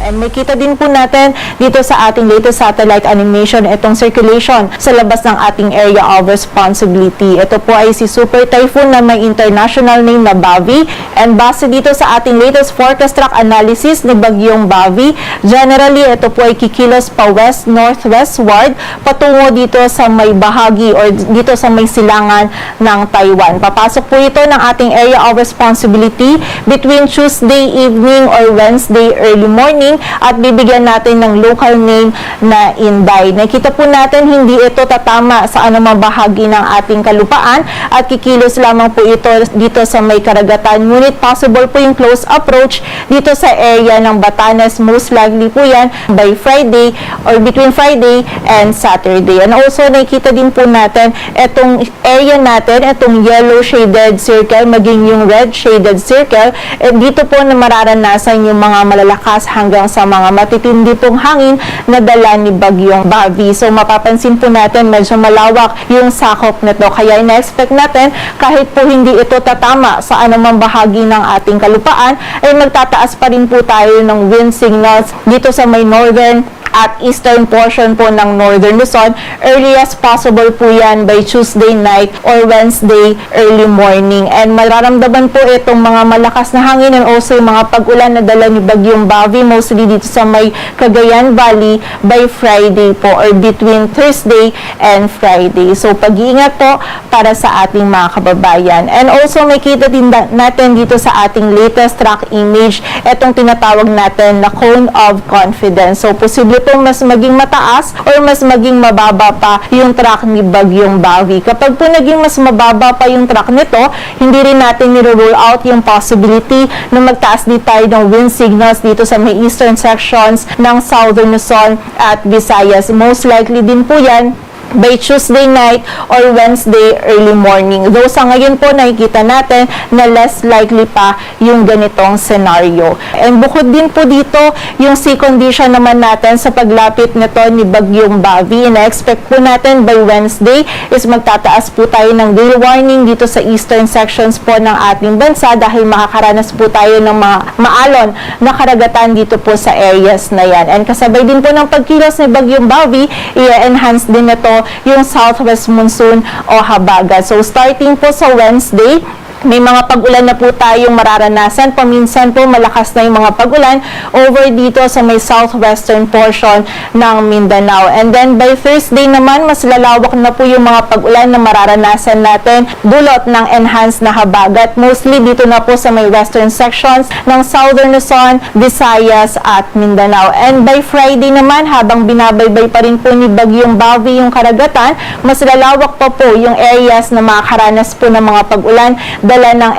And makita din po natin dito sa ating latest satellite animation itong circulation sa labas ng ating area of responsibility. Ito po ay si Super Typhoon na may international name na Bavi. And base dito sa ating latest forecast track analysis ng bagyong Bavi, generally ito po ay kikilos pa west-northwestward patungo dito sa may bahagi or dito sa may silangan ng Taiwan. Papasok po ito ng ating area of responsibility between Tuesday evening or Wednesday early morning at bibigyan natin ng local name na Inday. Nakita po natin hindi ito tatama sa anumang bahagi ng ating kalupaan at kikilos lamang po ito dito sa may karagatan. Ngunit possible po yung close approach dito sa area ng Batanes. Most likely po yan by Friday or between Friday and Saturday. And also nakita din po natin itong area natin, itong yellow shaded circle maging yung red shaded circle, dito po na mararanasan yung mga malalakas hanggang sa mga matitindi pong hangin na dala ni bagyong Bavi. So mapapansin po natin medyo malawak yung sakop nito. Kaya ina-expect natin kahit po hindi ito tatama sa anumang bahagi ng ating kalupaan ay magtataas pa rin po tayo ng wind signals dito sa may northern at eastern portion po ng northern Luzon. Early as possible po yan by Tuesday night or Wednesday early morning. And mararamdaman po itong mga malakas na hangin and also yung mga pag-ulan na dala ni bagyong Bavi mostly dito sa may Cagayan Valley by Friday po or between Thursday and Friday. So pag-iingat po para sa ating mga kababayan. And also makita din natin dito sa ating latest track image itong tinatawag natin na cone of confidence. So posible pong mas maging mataas or mas maging mababa pa yung track ni bagyong Bavi. Kapag po naging mas mababa pa yung track nito, hindi rin natin niro-rule out yung possibility na magtaas din tayo ng wind signals dito sa may eastern sections ng southern Luzon at Visayas. Most likely din po yan by Tuesday night or Wednesday early morning. Though sa ngayon po nakikita natin na less likely pa yung ganitong scenario. And bukod din po dito yung sea condition naman natin sa paglapit nito ni bagyong Bavi. Na-expect po natin by Wednesday is magtataas po tayo ng gale warning dito sa eastern sections po ng ating bansa dahil makakaranas po tayo ng mga maalon na karagatan dito po sa areas na yan. And kasabay din po ng pagkilos ni bagyong Bavi, i-enhance din ito yung southwest monsoon o habagat. So starting po sa Wednesday, may mga pag-ulan na po tayong mararanasan. Paminsan po malakas na yung mga pag-ulan over dito sa may southwestern portion ng Mindanao. And then by Thursday naman, mas lalawak na po yung mga pag-ulan na mararanasan natin dulot ng enhanced na habagat. Mostly dito na po sa may western sections ng southern Luzon, Visayas at Mindanao. And by Friday naman, habang binabaybay pa rin po ni bagyong Bavi yung karagatan, mas lalawak pa po yung areas na makakaranas po ng mga pag-ulan dala ng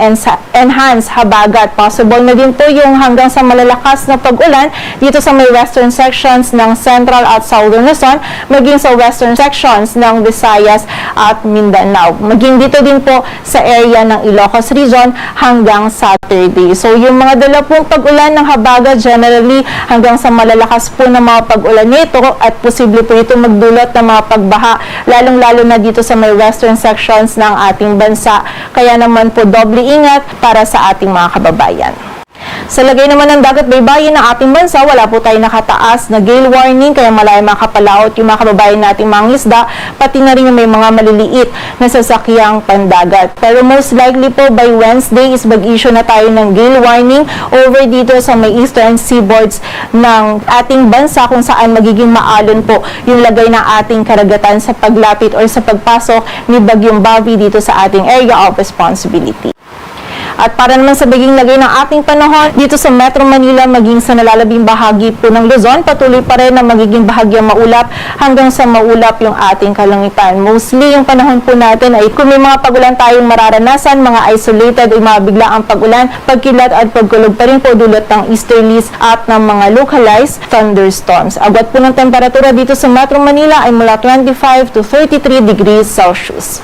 enhanced habagat. Possible na din po yung hanggang sa malalakas na pag-ulan dito sa may western sections ng central at southern Luzon, maging sa western sections ng Visayas at Mindanao. Maging dito din po sa area ng Ilocos region hanggang Saturday. So yung mga dala pong pag-ulan ng habagat generally hanggang sa malalakas po na mga pag-ulan nito at posible po ito magdulot ng mga pagbaha lalong-lalo na dito sa may western sections ng ating bansa. Kaya naman po doble ingat para sa ating mga kababayan. Sa lagay naman ng dagat baybayin ng ating bansa, wala po tayo nakataas na gale warning kaya malaya makapalaot yung mga kababayan nating mga isda, pati na rin yung may mga maliliit na sasakyang pandagat. Pero most likely po by Wednesday is mag-issue na tayo ng gale warning over dito sa may eastern seaboards ng ating bansa kung saan magiging maalon po yung lagay ng ating karagatan sa paglapit or sa pagpasok ni bagyong Bavi dito sa ating area of responsibility. At para naman sa biging lagay ng ating panahon dito sa Metro Manila maging sa nalalabing bahagi po ng Luzon, patuloy pa rin na magiging bahagyang maulap hanggang sa maulap yung ating kalangitan. Mostly yung panahon po natin ay kung may mga pag-ulan tayong mararanasan, mga isolated o mga biglaang pag-ulan, pagkilat at pagkulog pa rin po dulot ng easterlies at ng mga localized thunderstorms. Agad po ng temperatura dito sa Metro Manila ay mula 25 to 33 degrees Celsius.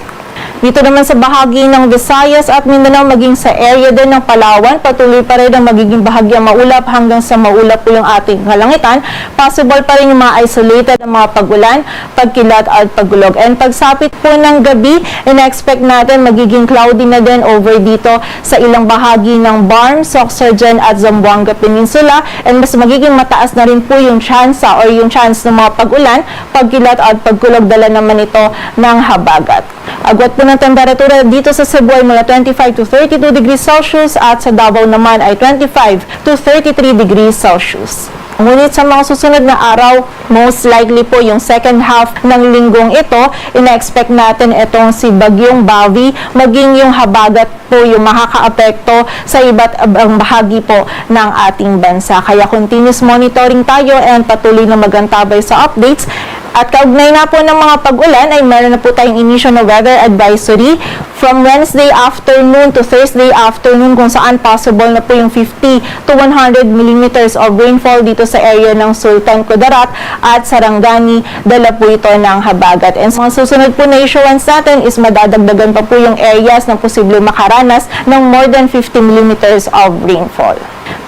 Dito naman sa bahagi ng Visayas at Mindanao, maging sa area din ng Palawan, patuloy pa rin ang magiging bahagyang maulap hanggang sa maulap po yung ating kalangitan. Possible pa rin yung mga isolated na mga pagulan, pagkilat at pagulog. And pagsapit po ng gabi, ina-expect natin magiging cloudy na din over dito sa ilang bahagi ng Barm, Sorsogon at Zamboanga Peninsula. And mas magiging mataas na rin po yung chance ng mga pagulan, pagkilat at pagkulog, dala naman ito ng habagat. Agwat po ng temperatura dito sa Cebu ay mula 25 to 32 degrees Celsius at sa Davao naman ay 25 to 33 degrees Celsius. Ngunit sa mga susunod na araw, most likely po yung second half ng linggong ito, ina-expect natin itong si Bagyong Bavi, maging yung habagat po yung makakaapekto sa iba't ibang bahagi po ng ating bansa. Kaya continuous monitoring tayo and patuloy na magantabay sa updates. At kaugnay na po ng mga pag-ulan ay meron na po tayong initial na weather advisory from Wednesday afternoon to Thursday afternoon, kung saan possible na po yung 50 to 100 millimeters of rainfall dito sa area ng Sultan Kudarat at Sarangani, dala po ito ng habagat. And sa susunod po na issuance natin is madadagdagan pa po yung areas na posible makaranas ng more than 50 millimeters of rainfall.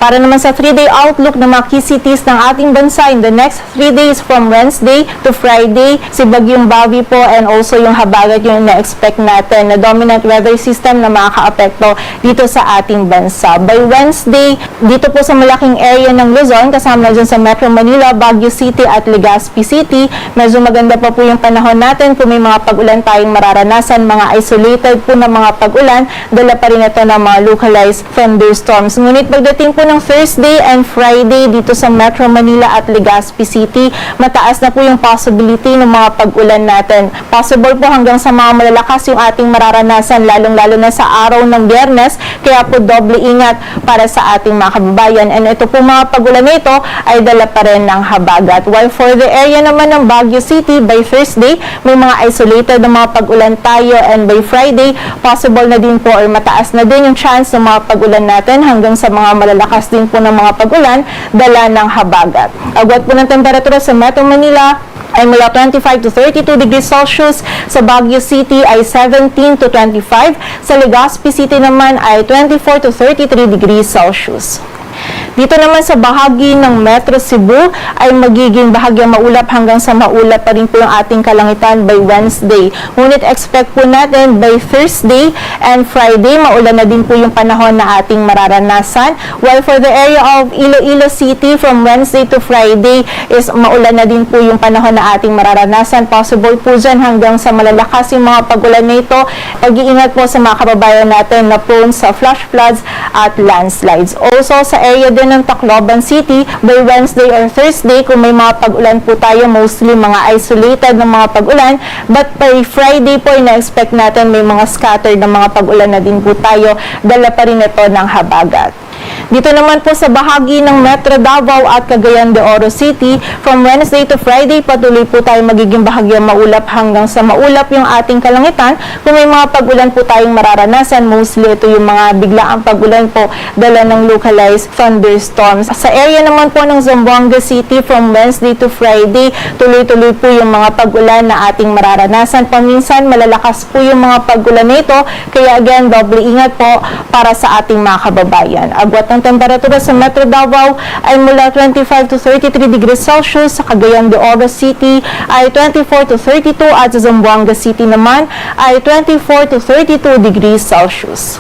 Para naman sa 3-day outlook ng mga key cities ng ating bansa in the next 3 days from Wednesday to Friday, si Bagyong Bavi po and also yung habagat yung na-expect natin na dominant weather system na makakaapekto dito sa ating bansa. By Wednesday, dito po sa malaking area ng Luzon, kasama na dyan sa Metro Manila, Baguio City at Legazpi City, medyo maganda pa po yung panahon natin kung may mga pag-ulan tayong mararanasan, mga isolated po na mga pag-ulan, dala pa rin ito ng mga localized thunderstorms. Ngunit pagdating po ng Thursday and Friday dito sa Metro Manila at Legazpi City, mataas na po yung possibility ng mga pag-ulan natin. Possible po hanggang sa mga malalakas yung ating mararanasan, lalong-lalo na sa araw ng Biyernes, kaya po doble ingat para sa ating mga kababayan. And ito po mga pag-ulan nito ay dala pa rin ng habagat. While for the area naman ng Baguio City, by Thursday, may mga isolated na mga pag-ulan tayo, and by Friday, possible na din po or mataas na din yung chance ng mga pag-ulan natin hanggang sa mga malalakas din po ng mga pag-ulan, dala ng habagat. Agwat po ng temperatura sa Metro Manila ay mula 25 to 32 degrees Celsius, sa Baguio City ay 17 to 25, sa Legazpi City naman ay 24 to 33 degrees Celsius. Dito naman sa bahagi ng Metro Cebu ay magiging bahagyang maulap hanggang sa maulap pa rin po yung ating kalangitan by Wednesday. Ngunit expect po natin by Thursday and Friday, maulan na din po yung panahon na ating mararanasan. While for the area of Iloilo City, from Wednesday to Friday is maulan na din po yung panahon na ating mararanasan. Possible po dyan hanggang sa malalakas yung mga pag-ulan na ito. Pag-iingat po sa mga kababayan natin na prone sa flash floods at landslides. Also sa area din ng Tacloban City, by Wednesday or Thursday, kung may mga pag-ulan po tayo, mostly mga isolated na mga pag-ulan, but by Friday po, ina-expect natin may mga scattered na mga pag-ulan na din po tayo, dala pa rin ito ng habagat. Dito naman po sa bahagi ng Metro Davao at Cagayan de Oro City, from Wednesday to Friday, patuloy po tayo magiging bahagyang maulap hanggang sa maulap yung ating kalangitan. Kung may mga pag-ulan po tayong mararanasan, mostly ito yung mga biglaang pag-ulan po, dala ng localized thunderstorms. Sa area naman po ng Zamboanga City, from Wednesday to Friday, tuloy-tuloy po yung mga pag-ulan na ating mararanasan. Paminsan, malalakas po yung mga pag-ulan nito, kaya again, doble ingat po para sa ating mga kababayan. Agwat ng temperatura sa Metro Davao ay mula 25 to 33 degrees Celsius, sa Cagayan de Oro City ay 24 to 32 at sa Zamboanga City naman ay 24 to 32 degrees Celsius.